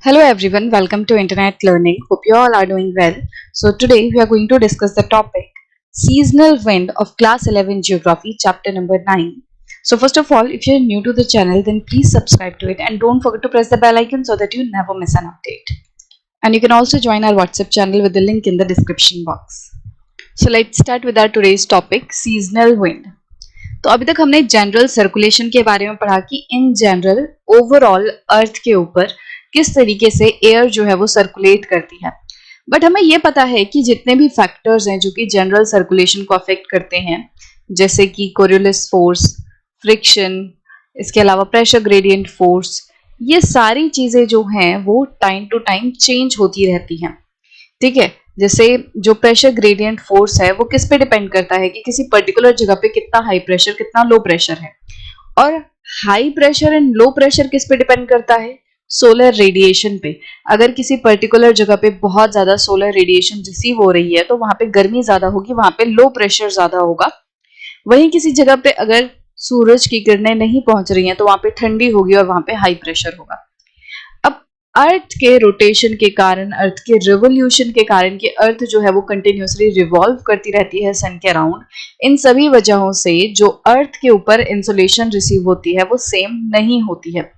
Hello everyone, welcome to Internet Learning. Hope you all are doing well. So today we are going to discuss the topic Seasonal Wind of Class 11 Geography, chapter number 9. So first of all, if you are new to the channel, then please subscribe to it and don't forget to press the bell icon so that you never miss an update. And you can also join our WhatsApp channel with the link in the description box. So let's start with our today's topic, Seasonal Wind. तो अभी तक हमने general circulation के बारे में पढ़ा कि in general overall earth के ऊपर किस तरीके से एयर जो है वो सर्कुलेट करती है। बट हमें ये पता है कि जितने भी फैक्टर्स हैं जो कि जनरल सर्कुलेशन को अफेक्ट करते हैं, जैसे कि कोरियोलिस फोर्स, फ्रिक्शन, इसके अलावा प्रेशर ग्रेडियंट फोर्स, ये सारी चीजें जो हैं वो टाइम टू टाइम चेंज होती रहती हैं। ठीक है, जैसे जो प्रेशर ग्रेडियंट फोर्स है वो किस पे डिपेंड करता है कि किसी पर्टिकुलर जगह पे कितना हाई प्रेशर कितना लो प्रेशर है, और high pressure and low pressure किस पे डिपेंड करता है, सोलर रेडिएशन पे। अगर किसी पर्टिकुलर जगह पे बहुत ज्यादा सोलर रेडिएशन रिसीव हो रही है तो वहां पे गर्मी ज्यादा होगी, वहां पे लो प्रेशर ज्यादा होगा। वहीं किसी जगह पे अगर सूरज की किरणें नहीं पहुंच रही हैं तो वहां पे ठंडी होगी और वहां पे हाई प्रेशर होगा। अर्थ के रोटेशन के कारण, अर्थ के रिवोल्यूशन के कारण कि अर्थ जो है वो कंटिन्यूसली रिवॉल्व करती रहती है सन के अराउंड, इन सभी वजहों से जो अर्थ के ऊपर इंसुलेशन रिसीव होती है वो सेम नहीं होती है,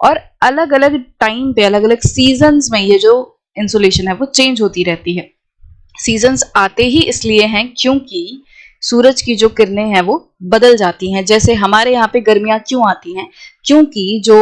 और अलग अलग टाइम पे अलग अलग सीजन्स में ये जो इंसुलेशन है वो चेंज होती रहती है। सीजन्स आते ही इसलिए हैं क्योंकि सूरज की जो किरणें हैं वो बदल जाती हैं। जैसे हमारे यहाँ पे गर्मियां क्यों आती हैं, क्योंकि जो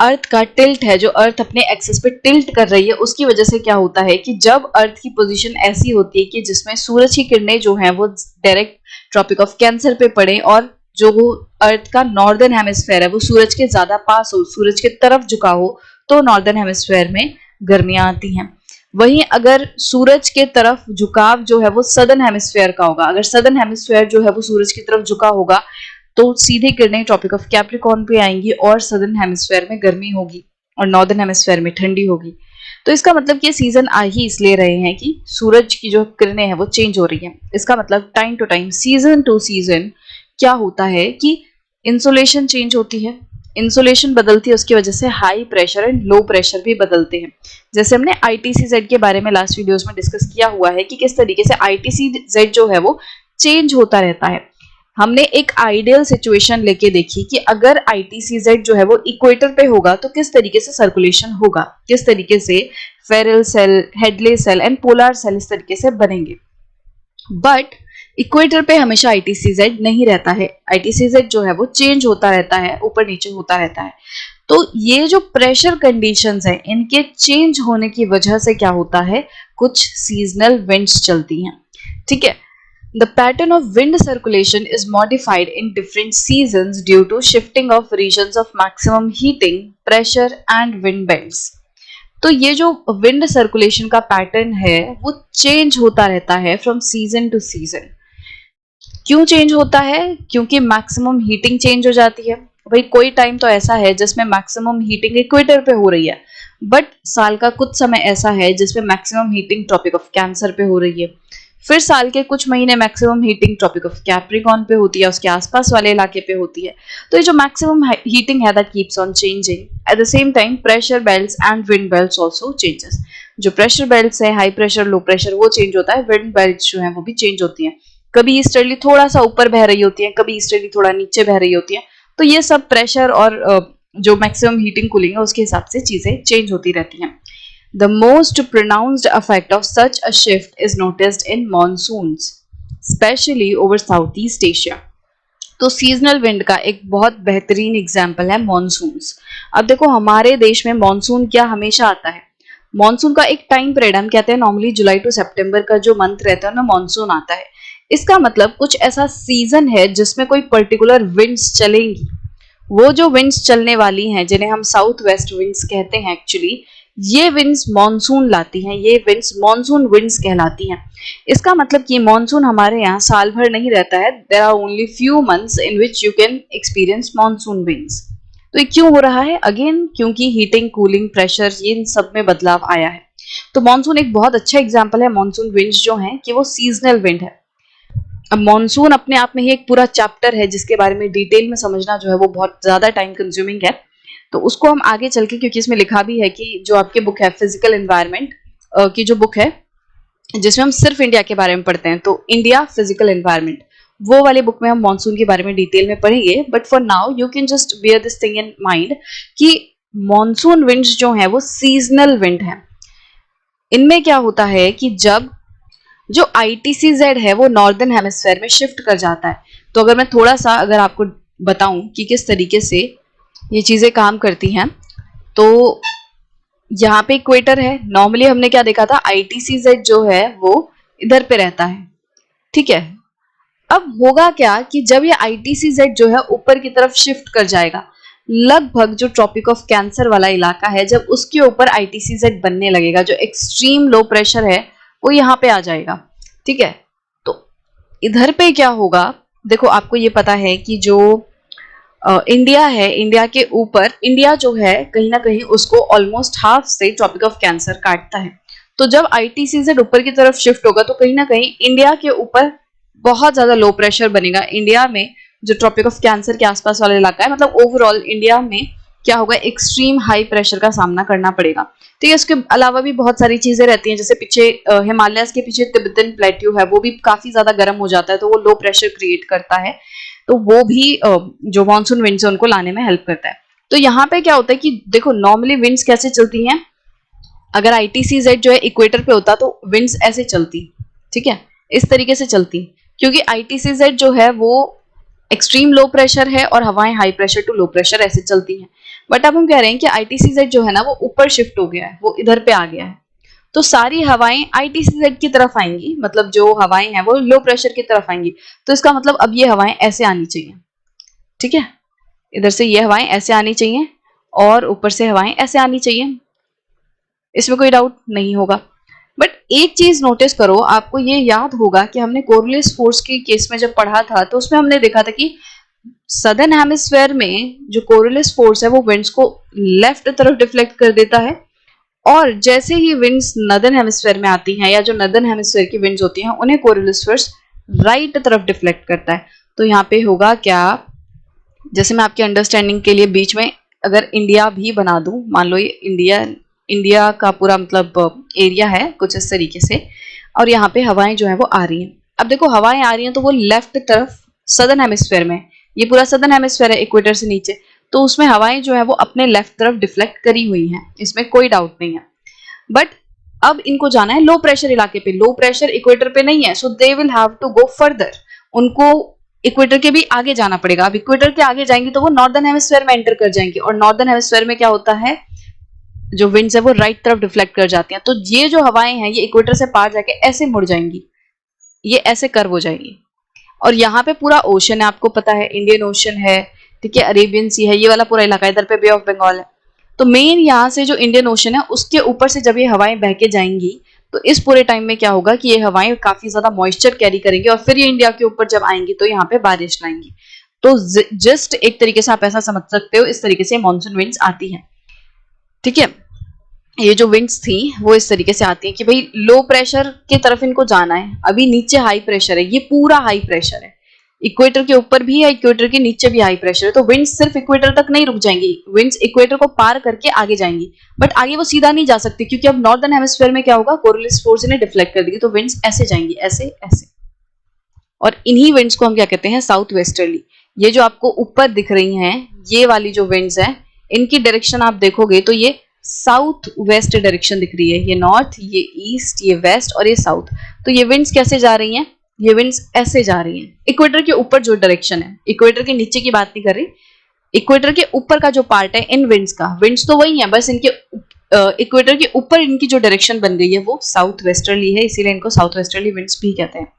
अर्थ का टिल्ट है, जो अर्थ अपने एक्सिस पे टिल्ट कर रही है, उसकी वजह से क्या होता है कि जब अर्थ की पोजीशन ऐसी होती है कि जिसमें सूरज की किरणें जो हैं वो डायरेक्ट ट्रॉपिक ऑफ कैंसर पे पड़े और जो अर्थ का नॉर्दर्न हेमिस्फेयर है वो सूरज के ज्यादा पास हो, सूरज की तरफ झुका हो, तो नॉर्दर्न हेमिस्फेयर में गर्मियां आती हैं। वहीं अगर सूरज के तरफ झुकाव जो है वो सदर्न हेमिस्फेयर का होगा, अगर सदर्न हेमिस्फेयर जो है वो सूरज की तरफ झुका होगा तो सीधे किरणें ट्रॉपिक ऑफ कैप्रिकॉर्न पे आएंगी और सदर्न हेमिस्फेयर में गर्मी होगी और नॉर्दर्न हेमिस्फेयर में ठंडी होगी। तो इसका मतलब कि सीजन आ ही इसलिए रहे हैं कि सूरज की जो किरणें हैं वो चेंज हो रही हैं। इसका मतलब time to time, season to season क्या होता है कि इंसुलेशन चेंज होती है, इंसुलेशन बदलती है, उसकी वजह से high pressure and low pressure भी बदलते हैं। जैसे हमने ITCZ के बारे में लास्ट वीडियोस में डिस्कस किया हुआ है कि किस तरीके से ITCZ जो है वो चेंज होता रहता है। हमने एक आइडियल सिचुएशन लेके देखी कि अगर ITCZ जो है वो इक्वेटर पे होगा तो किस तरीके से सर्कुलेशन होगा, किस तरीके से Ferrel cell, Hadley cell and polar cell इस तरीके से बनेंगे। बट इक्वेटर पे हमेशा ITCZ नहीं रहता है, ITCZ जो है वो चेंज होता रहता है, ऊपर नीचे होता रहता है। तो ये जो प्रेशर कंडीशंस हैं इनके चेंज होने की वजह से क्या होता है, कुछ सीजनल विंड्स चलती हैं। ठीक है, the pattern of wind circulation is modified in different seasons due to shifting of regions of maximum heating, pressure and wind belts. तो ये जो विंड सर्कुलेशन का पैटर्न है वो चेंज होता रहता है फ्रॉम सीजन टू सीजन। क्यों चेंज होता है, क्योंकि मैक्सिमम हीटिंग चेंज हो जाती है। भाई कोई टाइम तो ऐसा है जिसमें मैक्सिमम हीटिंग इक्वेटर पे हो रही है, बट साल का कुछ समय ऐसा है जिसमें maximum heating tropic of cancer पे हो रही है, फिर साल के कुछ महीने maximum heating tropic of Capricorn पे होती है, उसके आसपास वाले इलाके पे होती है। तो ये जो मैक्सिमम हीटिंग है that keeps on changing. At the same time pressure belts and wind belts also changes. जो प्रेशर बेल्ट्स है, हाई प्रेशर लो प्रेशर, वो चेंज होता है। विंड बेल्ट्स जो है वो भी चेंज होती हैं, कभी ईस्टर्ली थोड़ा सा ऊपर बह रही होती है, कभी ईस्टर्ली थोड़ा नीचे बह रही होती है। तो ये सब प्रेशर और जो मैक्सिमम हीटिंग कूलिंग है उसके हिसाब से चीजें चेंज होती रहती हैं। The most pronounced effect of such a shift is noticed in monsoons, especially over Southeast Asia. तो सीजनल विंड का एक बहुत बेहतरीन एग्जाम्पल है मॉनसून्स। अब देखो हमारे देश में मॉनसून क्या हमेशा आता है, मॉनसून का एक टाइम पीरियड, हम कहते हैं नॉर्मली जुलाई टू सितंबर का जो मंथ रहता है ना, मॉनसून आता है। इसका मतलब कुछ ऐसा सीजन है जिसमें कोई पर्टिकुलर विंड्स चलेंगी। वो जो विंड्स चलने वाली हैं जिन्हें हम साउथ वेस्ट विंड्स कहते हैं, एक्चुअली ये विंड्स मॉनसून लाती हैं, ये विंड्स मॉनसून विंड्स कहलाती हैं। इसका मतलब कि मॉनसून हमारे यहाँ साल भर नहीं रहता है। There are only few months in which you can experience monsoon winds. तो ये क्यों हो रहा है, अगेन क्योंकि हीटिंग, कूलिंग, प्रेशर, ये इन सब में बदलाव आया है। तो मॉनसून एक बहुत अच्छा एग्जाम्पल है, मॉनसून विंड्स जो हैं कि वो सीजनल विंड है। अब मॉनसून अपने आप में ही एक पूरा चैप्टर है जिसके बारे में डिटेल में समझना जो है वो बहुत ज्यादा टाइम कंज्यूमिंग है। तो उसको हम आगे चल के, क्योंकि इसमें लिखा भी है कि जो आपकी बुक है फिजिकल एनवायरनमेंट की जो बुक है जिसमें हम सिर्फ इंडिया के बारे में पढ़ते हैं, तो इंडिया फिजिकल एनवायरनमेंट, वो वाली बुक में हम मॉनसून के बारे में डिटेल में पढ़ेंगे। But for now you can just bear this thing in mind कि मॉनसून विंड्स जो है वो सीजनल विंड है। इनमें क्या होता है कि जब जो ITCZ है वो नॉर्दर्न हेमिस्फेयर में शिफ्ट कर जाता है। तो अगर मैं थोड़ा सा अगर आपको बताऊं कि किस तरीके से ये चीजें काम करती हैं, तो यहाँ पे इक्वेटर है। नॉर्मली हमने क्या देखा था, ITCZ जो है वो इधर पे रहता है, ठीक है। अब होगा क्या कि जब ये ITCZ जो है ऊपर की तरफ शिफ्ट कर जाएगा, लगभग जो ट्रॉपिक ऑफ कैंसर वाला इलाका है, जब उसके ऊपर ITCZ बनने लगेगा, जो एक्सट्रीम लो प्रेशर है वो यहाँ पे आ जाएगा, ठीक है। तो इधर पे क्या होगा, देखो आपको ये पता है कि जो इंडिया है, इंडिया के ऊपर, इंडिया जो है कहीं ना कहीं उसको ऑलमोस्ट हाफ से ट्रॉपिक ऑफ कैंसर काटता है। तो जब ITCZ ऊपर की तरफ शिफ्ट होगा तो कहीं ना कहीं इंडिया के ऊपर बहुत ज्यादा लो प्रेशर बनेगा। इंडिया में जो ट्रॉपिक ऑफ कैंसर के आसपास वाला इलाका है, मतलब ओवरऑल इंडिया में क्या होगा, एक्सट्रीम हाई प्रेशर का सामना करना पड़ेगा। ठीक है, इसके अलावा भी बहुत सारी चीजें रहती हैं, जैसे पीछे हिमालय के पीछे तिब्बतन प्लेट्यू है, वो भी काफी ज्यादा गर्म हो जाता है, तो वो लो प्रेशर क्रिएट करता है। तो वो भी जो मानसून विंड्स है उनको लाने में हेल्प करता है। तो यहाँ पे क्या होता है कि देखो नॉर्मली विंड्स कैसे चलती हैं, अगर ITCZ जो है इक्वेटर पे होता तो विंड्स ऐसे चलती, ठीक है, इस तरीके से चलती, क्योंकि ITCZ जो है वो एक्सट्रीम लो प्रेशर है और हवाएं high pressure to low pressure ऐसे चलती हैं। बट अब हम कह रहे हैं कि ITCZ जो है ना वो ऊपर शिफ्ट हो गया है, वो इधर पे आ गया है, तो सारी हवाएं ITCZ की तरफ आएंगी, मतलब जो हवाएं हैं वो लो प्रेशर की तरफ आएंगी। तो इसका मतलब अब ये हवाएं ऐसे आनी चाहिए, ठीक है, इधर से ये हवाएं ऐसे आनी चाहिए और ऊपर से हवाएं ऐसे आनी चाहिए, इसमें कोई डाउट नहीं होगा। बट एक चीज नोटिस करो, आपको ये याद होगा कि हमने कोरियोलिस फोर्स के केस में जब पढ़ा था तो उसमें हमने देखा था कि सदर्न हेमिस्फेयर में जो कोरियोलिस फोर्स है वो विंड्स को लेफ्ट तरफ डिफ्लेक्ट कर देता है, और जैसे ही विंड्स नदर्न हेमिस्फेयर में आती हैं, या जो नदर्न हेमिस्फेयर की विंड्स होती हैं, उन्हें कोरियोलिस फोर्स राइट तरफ डिफ्लेक्ट करता है। तो यहाँ पे होगा क्या, जैसे मैं आपके अंडरस्टैंडिंग के लिए बीच में अगर इंडिया भी बना दूं, मान लो ये इंडिया का पूरा मतलब एरिया है कुछ इस तरीके से, और यहाँ पे हवाएं जो है वो आ रही हैं। अब देखो हवाएं आ रही हैं तो वो लेफ्ट तरफ सदर्न हेमिस्फेयर में, ये पूरा सदर्न हेमिस्फेयर है इक्वेटर से नीचे, तो उसमें हवाएं जो है वो अपने लेफ्ट तरफ डिफ्लेक्ट करी हुई हैं, इसमें कोई डाउट नहीं है। बट अब इनको जाना है लो प्रेशर इलाके पे, लो प्रेशर इक्वेटर पे नहीं है, so they will have to go further, उनको इक्वेटर के भी आगे जाना पड़ेगा। अब इक्वेटर के आगे जाएंगे तो वो नॉर्दर्न हेमिस्फेयर में एंटर कर जाएंगे, और नॉर्दर्न हेमिस्फेयर में क्या होता है, जो विंड्स है वो राइट तरफ डिफ्लेक्ट कर जाती हैं। तो ये जो हवाएं हैं ये इक्वेटर से पार जाके ऐसे मुड़ जाएंगी, ये ऐसे कर्व हो जाएगी, और यहाँ पे पूरा ओशन है, आपको पता है इंडियन ओशन है, ठीक है, अरेबियन सी है, ये वाला पूरा इलाका, इधर पे बे ऑफ बंगाल है। तो मेन यहाँ से जो इंडियन ओशन है उसके ऊपर से जब ये हवाएं बह के जाएंगी तो इस पूरे टाइम में क्या होगा कि ये हवाएं काफी ज्यादा मॉइस्चर कैरी करेंगी, और फिर ये इंडिया के ऊपर जब आएंगी तो यहाँ पे बारिश लाएंगी। तो जस्ट एक तरीके से आप ऐसा समझ सकते हो, इस तरीके से मानसून विंड्स आती हैं, ठीक है। ये जो विंड्स थी वो इस तरीके से आती है कि भाई लो प्रेशर की तरफ इनको जाना है, अभी नीचे हाई प्रेशर है, ये पूरा हाई प्रेशर है, इक्वेटर के ऊपर भी है, इक्वेटर के नीचे भी हाई प्रेशर है। तो विंड्स सिर्फ इक्वेटर तक नहीं रुक जाएंगी, विंड्स इक्वेटर को पार करके आगे जाएंगी, बट आगे वो सीधा नहीं जा सकती, क्योंकि अब नॉर्दर्न हेमिस्फीयर में क्या होगा, कोरियोलिस फोर्स इन्हें डिफ्लेक्ट कर देगी, तो विंड्स ऐसे जाएंगी, ऐसे ऐसे, और इन्हीं विंड्स को हम क्या कहते हैं, साउथ वेस्टर्ली। ये जो आपको ऊपर दिख रही हैं ये वाली जो विंड्स हैं, इनकी डायरेक्शन आप देखोगे तो ये साउथ वेस्ट डायरेक्शन दिख रही है, ये नॉर्थ, ये ईस्ट, ये वेस्ट और ये साउथ। तो ये विंड्स कैसे जा रही हैं, ये विंड्स ऐसे जा रही हैं, इक्वेटर के ऊपर जो डायरेक्शन है, इक्वेटर के नीचे की बात नहीं कर रही, इक्वेटर के ऊपर का जो पार्ट है इन विंड्स का, विंड्स तो वही है, बस इनके इक्वेटर के ऊपर इनकी जो डायरेक्शन बन गई है वो साउथ वेस्टर्ली है, इसीलिए इनको साउथ वेस्टर्ली विंड्स भी कहते हैं।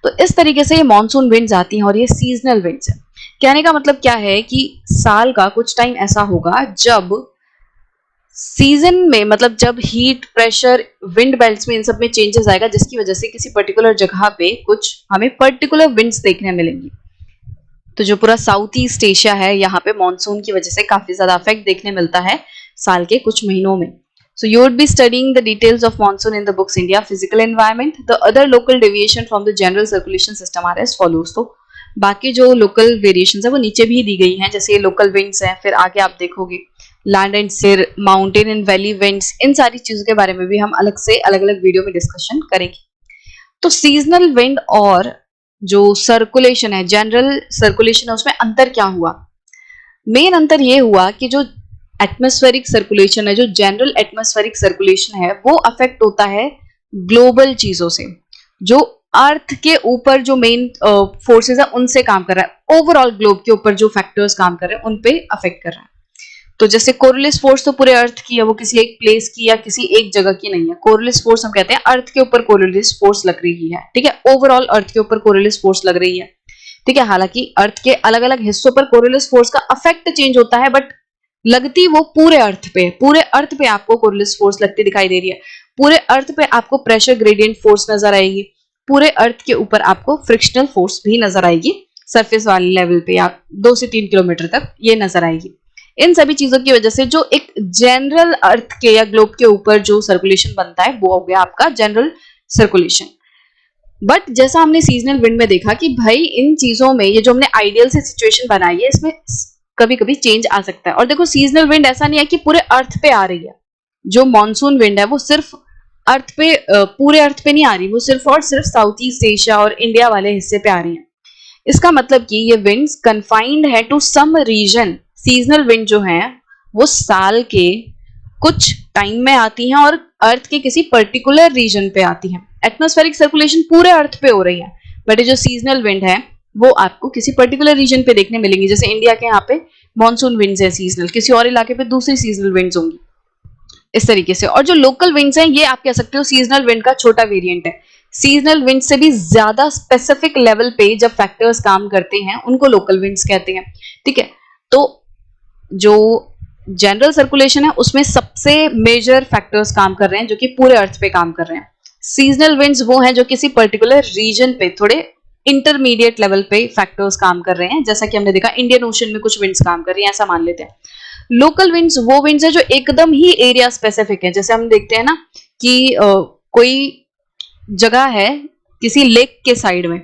तो इस तरीके से ये मॉनसून विंड्स आती हैं और ये सीजनल विंड्स है। कहने का मतलब क्या है कि साल का कुछ टाइम ऐसा होगा जब सीजन में, मतलब जब हीट, प्रेशर, विंड बेल्ट्स में इन सब में चेंजेस आएगा, जिसकी वजह से किसी पर्टिकुलर जगह पे कुछ हमें पर्टिकुलर विंड्स देखने मिलेंगी। तो जो पूरा साउथ ईस्ट एशिया है यहाँ पे मॉनसून की वजह से काफी ज्यादा इफेक्ट देखने मिलता है साल के कुछ महीनों में। So you would be studying the details of monsoon in the books India Physical Environment. The other local deviation from the general circulation system are as follows. तो बाकी जो लोकल वेरिएशंस है वो नीचे भी दी गई हैं, जैसे लोकल विंड्स हैं, फिर आगे आप देखोगे लैंड एंड सिर, माउंटेन एंड वैली विंड्स, इन सारी चीजों के बारे में भी हम अलग से अलग अलग वीडियो में डिस्कशन करेंगे। तो सीजनल विंड और जो सर्कुलेशन है, जनरल सर्कुलेशन है, उसमें अंतर क्या हुआ? मेन अंतर ये हुआ कि जो एटमॉस्फेरिक सर्कुलेशन है, जो जनरल एटमॉस्फेरिक सर्कुलेशन है, वो अफेक्ट होता है ग्लोबल चीजों से, जो अर्थ के ऊपर जो मेन फोर्सेस है उनसे काम कर रहा है, ओवरऑल ग्लोब के ऊपर जो फैक्टर्स काम कर रहे हैं उन पे अफेक्ट कर रहा है। तो जैसे कोरियोलिस फोर्स तो पूरे अर्थ की है, वो किसी एक प्लेस की या किसी एक जगह की नहीं है। कोरियोलिस फोर्स हम कहते हैं अर्थ के ऊपर कोरियोलिस फोर्स लग रही है, ठीक है, ओवरऑल अर्थ के ऊपर कोरियोलिस फोर्स लग रही है, ठीक है। हालांकि अर्थ के अलग अलग हिस्सों पर कोरियोलिस फोर्स का अफेक्ट चेंज होता है, बट लगती वो पूरे अर्थ पे, पूरे अर्थ पे आपको कोरियोलिस फोर्स लगती दिखाई दे रही है। पूरे अर्थ पे आपको प्रेशर ग्रेडियंट फोर्स नजर आएगी, पूरे अर्थ के ऊपर आपको फ्रिक्शनल फोर्स भी नजर आएगी, सरफेस वाले लेवल पे या 2 से 3 किलोमीटर तक ये नजर आएगी। इन सभी चीजों की वजह से जो एक जनरल अर्थ के या ग्लोब के ऊपर जो सर्कुलेशन बनता है वो हो गया आपका जनरल सर्कुलेशन। बट जैसा हमने सीजनल विंड में देखा कि भाई इन चीजों में ये जो हमने आइडियल से सिचुएशन बनाई है, इसमें कभी कभी चेंज आ सकता है। और देखो सीजनल विंड ऐसा नहीं है कि पूरे अर्थ पे आ रही है। जो मॉनसून विंड है वो सिर्फ अर्थ पे, पूरे अर्थ पे नहीं आ रही, वो सिर्फ और सिर्फ साउथ ईस्ट एशिया और इंडिया वाले हिस्से पे आ रही है। इसका मतलब कि ये विंड्स कन्फाइंड है to some region. Seasonal wind जो है वो साल के कुछ टाइम में आती हैं और अर्थ के किसी पर्टिकुलर रीजन पे आती हैं। एटमॉस्फेरिक सर्कुलेशन पूरे अर्थ पे हो रही है, बट जो सीजनल विंड है वो आपको किसी पर्टिकुलर रीजन पे देखने मिलेंगी। जैसे इंडिया के यहाँ पे मॉनसून विंड्स है सीजनल, किसी और इलाके पे दूसरी सीजनल विंड्स होंगी, इस तरीके से। और जो लोकल विंड्स हैं ये आप कह सकते हो सीजनल विंड का छोटा वेरिएंट है। सीजनल विंड से भी ज्यादा स्पेसिफिक लेवल पे जब फैक्टर्स काम करते हैं उनको लोकल विंड्स कहते हैं, ठीक है। तो जो जनरल सर्कुलेशन है उसमें सबसे मेजर फैक्टर्स काम कर रहे हैं जो कि पूरे अर्थ पे काम कर रहे हैं। सीजनल विंड्स वो हैं जो किसी पर्टिकुलर रीजन पे, थोड़े इंटरमीडिएट लेवल पे फैक्टर्स काम कर रहे हैं, जैसा कि हमने देखा इंडियन ओशन में कुछ विंड्स काम कर रही हैं, ऐसा मान लेते हैं। लोकल विंड्स वो विंड्स है जो एकदम ही एरिया स्पेसिफिक है। जैसे हम देखते हैं ना कि कोई जगह है किसी लेक के साइड में,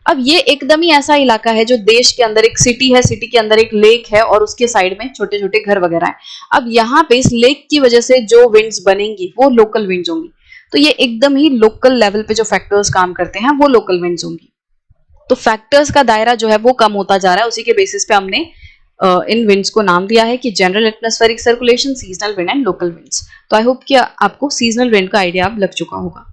अब ये एकदम ही ऐसा इलाका है जो देश के अंदर एक सिटी है, सिटी के अंदर एक लेक है और उसके साइड में छोटे छोटे घर वगैरह है। अब यहाँ पे इस लेक की वजह से जो विंड्स बनेंगी वो लोकल विंड्स होंगी। तो ये एकदम ही लोकल लेवल पे जो फैक्टर्स काम करते हैं वो लोकल विंड्स होंगी। तो फैक्टर्स का दायरा जो है वो कम होता जा रहा है, उसी के बेसिस पे हमने इन विंड्स को नाम दिया है कि general atmospheric circulation, seasonal wind and local winds. तो आई होप कि आपको सीजनल विंड का आइडिया अब लग चुका होगा।